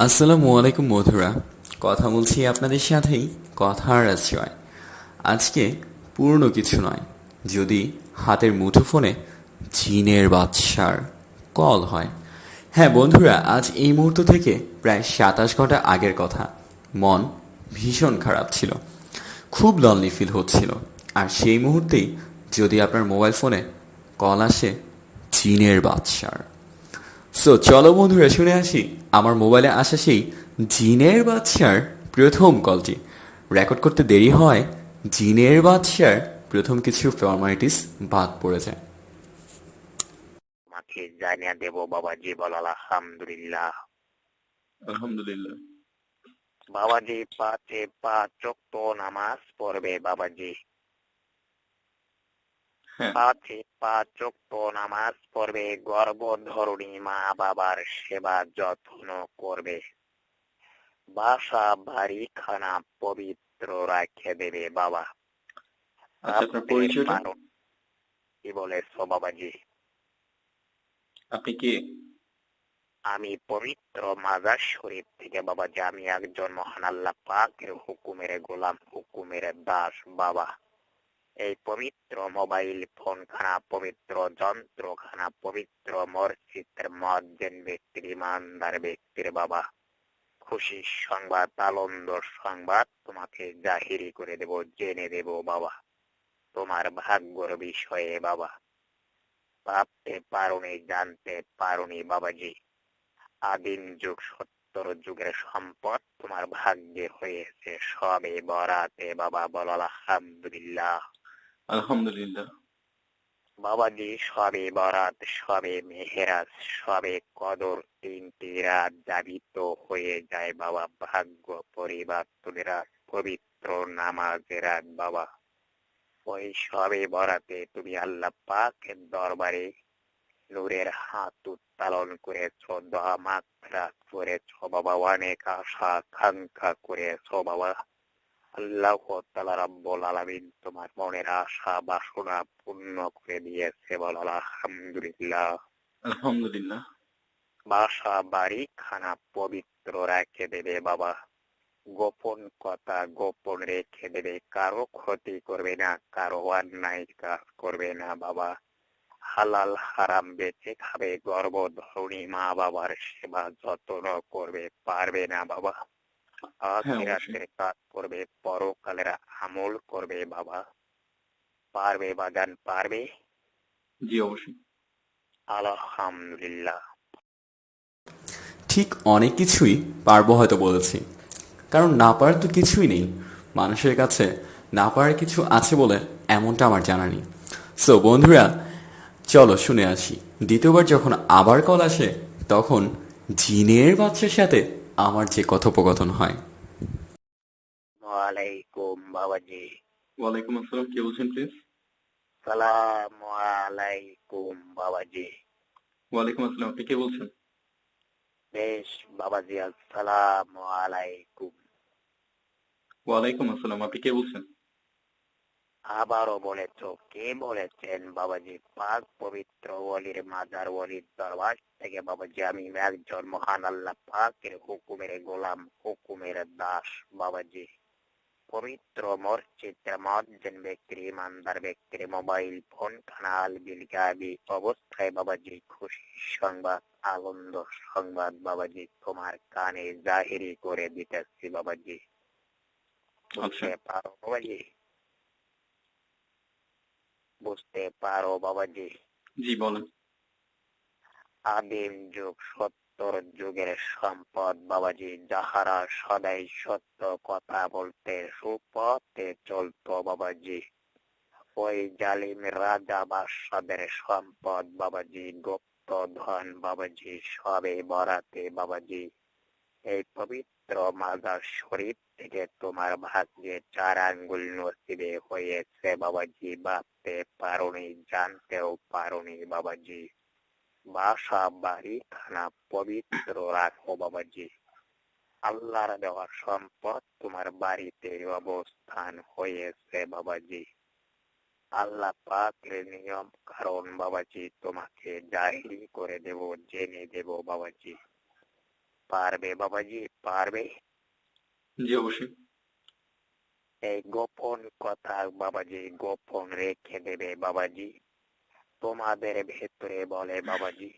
আসসালামু আলাইকুম বন্ধুরা, কথা বলছি আপনাদের সাথেই কথার আশ্রয়। আজকে পুরনো কিছু নয়, যদি হাতের মুঠোফোনে চীনের বাদশার কল হয়। হ্যাঁ বন্ধুরা, আজ এই মুহূর্ত থেকে প্রায় 27 ঘন্টা আগের কথা। মন ভীষণ খারাপ ছিল, খুব লনলি ফিল হচ্ছিল, আর সেই মুহূর্তেই যদি আপনার মোবাইল ফোনে কল আসে চীনের বাদশার। চলো বন্ধুরা, শুনে আসি আমার মোবাইলে আসা সেই জিনের বাদশার প্রথম কলটি। রেকর্ড করতে দেরি হয়, জিনের বাদশার প্রথম কিছু ফর্মালিটিস বাদ পড়ে যায়। তোমাকে জানিয়ে দেব বাবাজি, বল আলহামদুলিল্লাহ। আলহামদুলিল্লাহ। বাবাজি 5 ওয়াক্ত নামাজ পড়বে বাবাজি। হ্যাঁ। 5 ওয়াক্ত নামাজ পড়বে, গর্ভধারিণী মা বাবার সেবা যত্ন করবে, বাসা বাড়ি খানা পবিত্র রাখে দেবে বাবা। আচ্ছা, আপনার পরিচয়টা? কি বলেছ বাবাজি? আপনি কে? আমি পবিত্র মাজার শরীফ থেকে বাবাজি। আমি একজন মহান আল্লাহ পাকের হুকুমের গোলাম, হুকুমের দাস বাবা। এই পবিত্র মোবাইল ফোন খানা, পবিত্র যন্ত্রখানা, পবিত্র মসজিদের মুয়াজ্জিন ব্যক্তির, ইমানদার ব্যক্তির বাবা খুশি সংবাদ, আনন্দ সংবাদ তোমাকে জাহিরি করে দেব, জেনে দেব বাবা তোমার ভাগ্যর বিষয়ে বাবা। ভাবতে পারোনি, জানতে পারোনি বাবাজি, আদিম যুগ সত্তর যুগের সম্পদ তোমার ভাগ্যে হয়েছে সবে বরাতে বাবা। বল আলহামদুলিল্লাহ। আলহামদুলিল্লাহ। বাবাজি সবে বরাত, সবে মেহেরাজ, সবে কদর, 3টি রাত জাবিত হয়ে যায় বাবা। ভাগ্য পরিবর্তনের রাত, পবিত্র নামাজের রাত বাবা। ওই সবে বরাতে তুমি আল্লাহ পাকের দরবারে নূরের হাত উত্তোলন করেছ, দোয়া মাগফিরাত করেছ বাবা, অনেক আশা আকাঙ্ক্ষা করেছ বাবা। আল্লাহ তাআলা রাব্বুল আলামিন তোমার মনের আশা বাসনা পূর্ণ করে দিয়েছে, বল আলহামদুলিল্লাহ। আলহামদুলিল্লাহ। বাসা বাড়ি খানা পবিত্র রেখে দেবে বাবা, গোপন কথা গোপন রেখে দেবে, কারো ক্ষতি করবে না, কারো অন্যায় কাজ করবে না বাবা। হালাল হারাম বেঁচে খাবে, গর্ভধারিণী মা বাবার সেবা যত্ন করবে, পারবে না বাবা। হ্যাঁ, আখিরাতের কাজ করবে, পরকালের আমল করবে বাবা। পারবে বাগান, পারবে? জি, অবশ্যই। আলহামদুলিল্লাহ। ঠিক অনেক কিছুই পারবো হয়তো বলেছি, কারণ না পারার তো কিছুই নেই। মানুষের কাছে না পারার কিছু আছে বলে এমনটা আমার জানা নেই। বন্ধুরা, চলো শুনে আসি দ্বিতীয়বার যখন আবার কল আসে তখন জিনের বাচ্চার সাথে আমার যে কথোপকথন হয়। ওয়ালাইকুম বাবাজি। ওয়ালাইকুম আসসালাম। কে বলছেন প্লিজ? সালাম আলাইকুম বাবাজি। ওয়ালাইকুম আসসালাম। আপনি কে বলছেন? বেশ বাবাজি, আসসালাম আলাইকুম। ওয়ালাইকুম আসসালাম। আপনি কে বলছেন? আবারও বলেছ, কে বলেছেন বাবাজি? পাক পবিত্র ওলির মাজার, ওলির দরবার থেকে বাবাজি আমি একজন মহান আল্লাহ পাকের হুকুমের গোলাম, হুকুমের দাস বাবাজি। পবিত্র মসজিদের মুয়াজ্জিন ব্যক্তির, ইমানদার ব্যক্তির মোবাইল ফোন খানাল বিলগাবি অবস্থায় বাবাজি খুশি সংবাদ, আনন্দ সংবাদ বাবাজি তোমার কানে জাহিরি করে দিতেছি বাবাজি। বুঝতে পারো বাবাজি? বুঝতে পারো বাবাজি? জি, বলেন। আদিম যুগ সত্তর যুগের সম্পদ বাবাজি, যাহারা সদাই সত্য কথা বলতে সুপথে চলতো বাবাজি, ওই জালিম রাজা বাদশাদের সম্পদ বাবাজি, গুপ্ত ধন বাবাজি, সবে বরাতে বাবাজি এই পবিত্র মাজার শরীফ থেকে তোমার ভাগ্যে 4 আঙ্গুল নসিবে হয়েছে বাবাজি। ভাবতে পারোনি, জানতেও পারোনি বাবাজি। বাসা বাড়ি খানা পবিত্র রাখো বাবাজি। আল্লাহর দেওয়া সম্পদ তোমার বাড়িতে অবস্থান হয়েছে বাবাজি। আল্লাহ পাকের নিয়ম কারণ বাবাজি তোমাকে জাহিরি করে দেব, জেনে দেব বাবাজি। পারবে বাবাজি, পারবে? জি অবশ্যই। এই গোপন কথা বাবাজি গোপন রেখে দেবে বাবাজি। তোমাদের ভেতরে বলে বাবাজি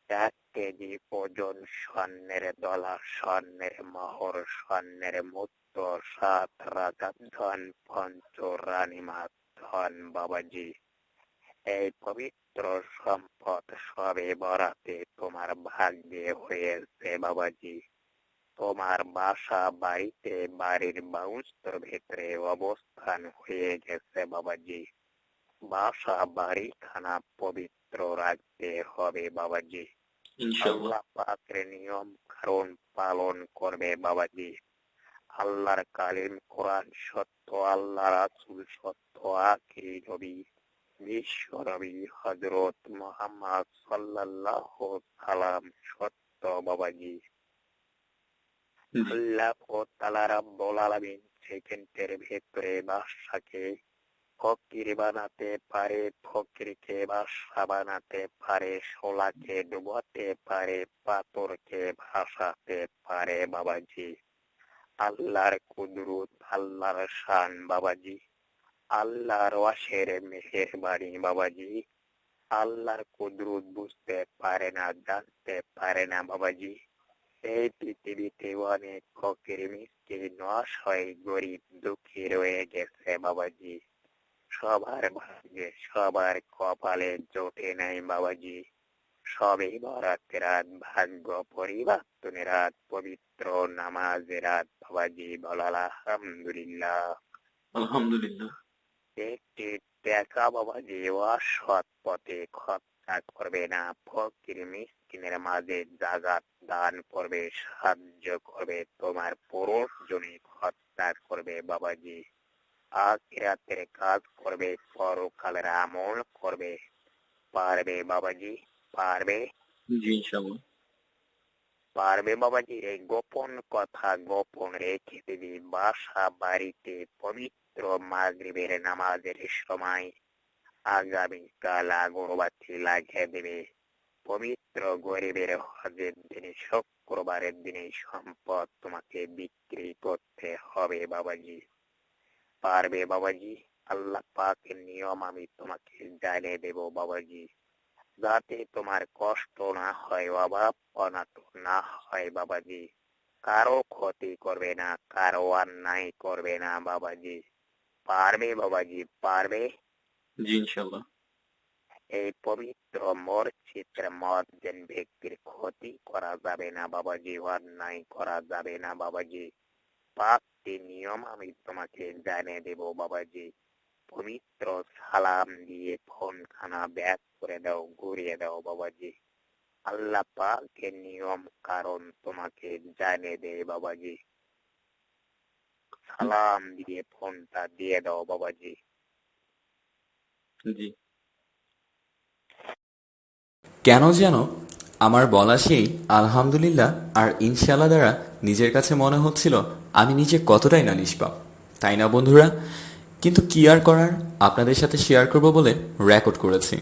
1 কেজি ওজন স্বর্ণের ডলা, স্বর্ণের মোহর, স্বর্ণের মুক্ত, 7 রাকাত ধন, পঞ্চরানীমা ধন বাবাজি। এই পবিত্র সম্পদ সবে বরাতে তোমার ভাগ্যে হয়েছে বাবাজি। তোমার বাসা বাড়িতে বাড়ির বাউস্তর ভেতরে অবস্থান হয়ে গেছে বাবাজি। বাসা বাড়িখানা পবিত্র রাখতে হবে বাবাজি। ইনশাআল্লাহ। আল্লাহ পাকের নিয়ম কারণ পালন করবে বাবাজি। আল্লাহর কালিম কোরআন সত্য, আল্লাহ রাসূল সত্য, আখিরি নবী বিশ্ব নবী হযরত মুহাম্মদ সাল্লাল্লাহু সাল্লাম সত্য বাবাজি। জি আল্লাহ ও তাআলা রাব্বুল আলামিন সেকেন্ডের ভেতরে বাদশাকে ফকির বানাতে পারে, ফকিরকে বাদশা বানাতে পারে, শোলাকে ডুবাতে পারে, পাথরকে ভাসাতে পারে বাবাজি। আল্লাহর কুদরত, আল্লাহর শান বাবাজি। আল্লাহর ওয়াসের মেহেরবানি বাবাজি। আল্লাহর কুদরত বুঝতে পারে না, জানতে পারে না বাবাজি। এই পৃথিবীতে অনেক ফকির মিসকিন অসহায় গরিব দুঃখী রয়ে গেছে বাবাজি। সবার ভাগ্যে সবার কপালে জোটে নাই বাবাজি। সবে বরাতের রাত, ভাগ্য পরিবর্তনের রাত, পবিত্র নামাজের রাত বাবাজি। বল আলহামদুলিল্লাহ। আলহামদুলিল্লাহ। একটি টাকা বাবাজি অসৎ পথে খরচা করবে না। ফকির মিসকিনের মাঝে জাগাত দান করবে, সাহায্য করবে, তোমার প্রয়োজনে খরচা করবে বাবাজি। আখিরাতের কাজ করবে, পরকালের আমল করবে। পারবে বাবাজি, পারবে? জি ইনশাআল্লাহ। পারবে বাবাজি। এই গোপন কথা গোপন রেখে দিবি। বাসা বাড়িতে পবিত্র মাগরিবের নামাজের সময় আগামীকাল আগরবাতি লাগিয়ে দেবে। পবিত্র গরিবের হজের দিনে, শুক্রবারের দিনে সম্পদ তোমাকে বিক্রি করতে হবে বাবাজি। পারবে বাবাজি? আল্লাহ পাকের নিয়ম আমি তোমাকে জানিয়ে দেব বাবাজি, যাতে তোমার কষ্ট না হয়, অভাব অনাটন না হয় বাবাজি। কারো ক্ষতি করবে না, কারো অন্যায় করবে না বাবাজি। পারবে বাবাজি, পারবে? জি ইনশাআল্লাহ। এই পবিত্র মসজিদের মুয়াজ্জিন ব্যক্তির ক্ষতি করা যাবে না বাবাজি, অন্যায় করা যাবে না বাবাজি। 5টি নিয়ম আমি তোমাকে জানিয়ে দেব বাবাজি। পবিত্র সালাম দিয়ে ফোনখানা ব্যাক করে দাও, ঘুরিয়ে দাও বাবাজি। আল্লাহ পাকের নিয়ম কারণ তোমাকে জানিয়ে দেয় বাবাজি। সালাম দিয়ে ফোনটা দিয়ে দাও বাবাজি। জি কেন যেন আমার বলা সেই আলহামদুলিল্লাহ আর ইনশাআল্লাহ দ্বারা নিজের কাছে মনে হচ্ছিল আমি নিজে কতটাই না নিষ্পাপ, তাই না বন্ধুরা? কিন্তু কি আর করার, আপনাদের সাথে শেয়ার করব বলে রেকর্ড করেছি,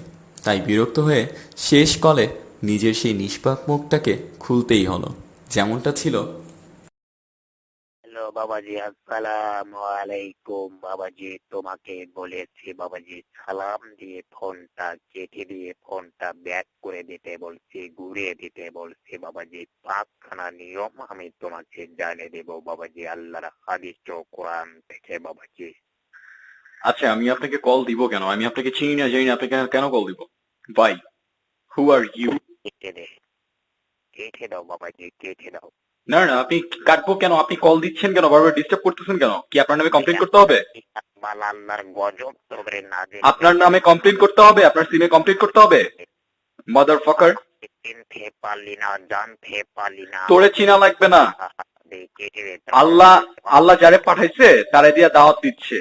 তাই বিরক্ত হয়ে শেষ কলে নিজের সেই নিষ্পাপ মুখটাকে খুলতেই হলো, যেমনটা ছিল। হ্যালো বাবাজি, আসসালামু আলাইকুম বাবাজি। তোমাকে বলেছি বাবাজি সালাম দিয়ে ফোনটা কেটে দিয়ে ফোনটা ব্যাক করে দিতে বলছি, ঘুরিয়ে দিতে বলছি বাবাজি। 5খানা নিয়ম আমি তোমাকে জানিয়ে দেব বাবাজি, আল্লাহর হাদিস ও কোরআন থেকে বাবাজি। আচ্ছা, আমি আপনাকে কল দিব কেন? আমি আপনাকে চিনি না, জানি না, আপনাকে কেন কল দিব? ভাই, হু আর ইউ? কেটে দে, কেটে দাও বাবাজি, কেটে দাও। না না, আপনি কাটবো কেন? আপনি কল দিচ্ছেন কেন? বারবার ডিস্টার্ব করতেছেন কেন? কি আপনার নামে কমপ্লেন করতে হবে? আল্লাহর গজব তোরে নাজিল। আপনার নামে কমপ্লেন করতে হবে? আপনার সিমে কমপ্লেন করতে হবে? মাদার ফাকার। চিনতে পারলি না, জানতে পারলি না। তোরে চিনা লাগবে না। কেটে দে। আল্লাহ যারে পাঠাইছে তারে দিয়া দাওয়াত দিচ্ছে।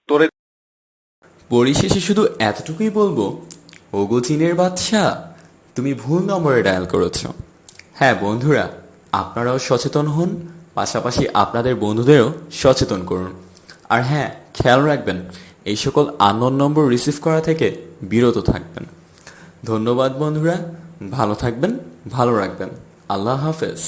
তোরে পরিশেষে শুধু এতটুকুই বলবো, ওগো চীনের বাদশা, তুমি ভুল নম্বরে ডায়াল করেছ। হ্যাঁ বন্ধুরা, আপনারাও সচেতন হন, পাশাপাশি আপনাদের বন্ধুদেরও সচেতন করুন। আর হ্যাঁ, খেয়াল রাখবেন এই সকল আননোন নম্বর রিসিভ করা থেকে বিরত থাকবেন। ধন্যবাদ বন্ধুরা, ভালো থাকবেন, ভালো রাখবেন। আল্লাহ হাফেজ।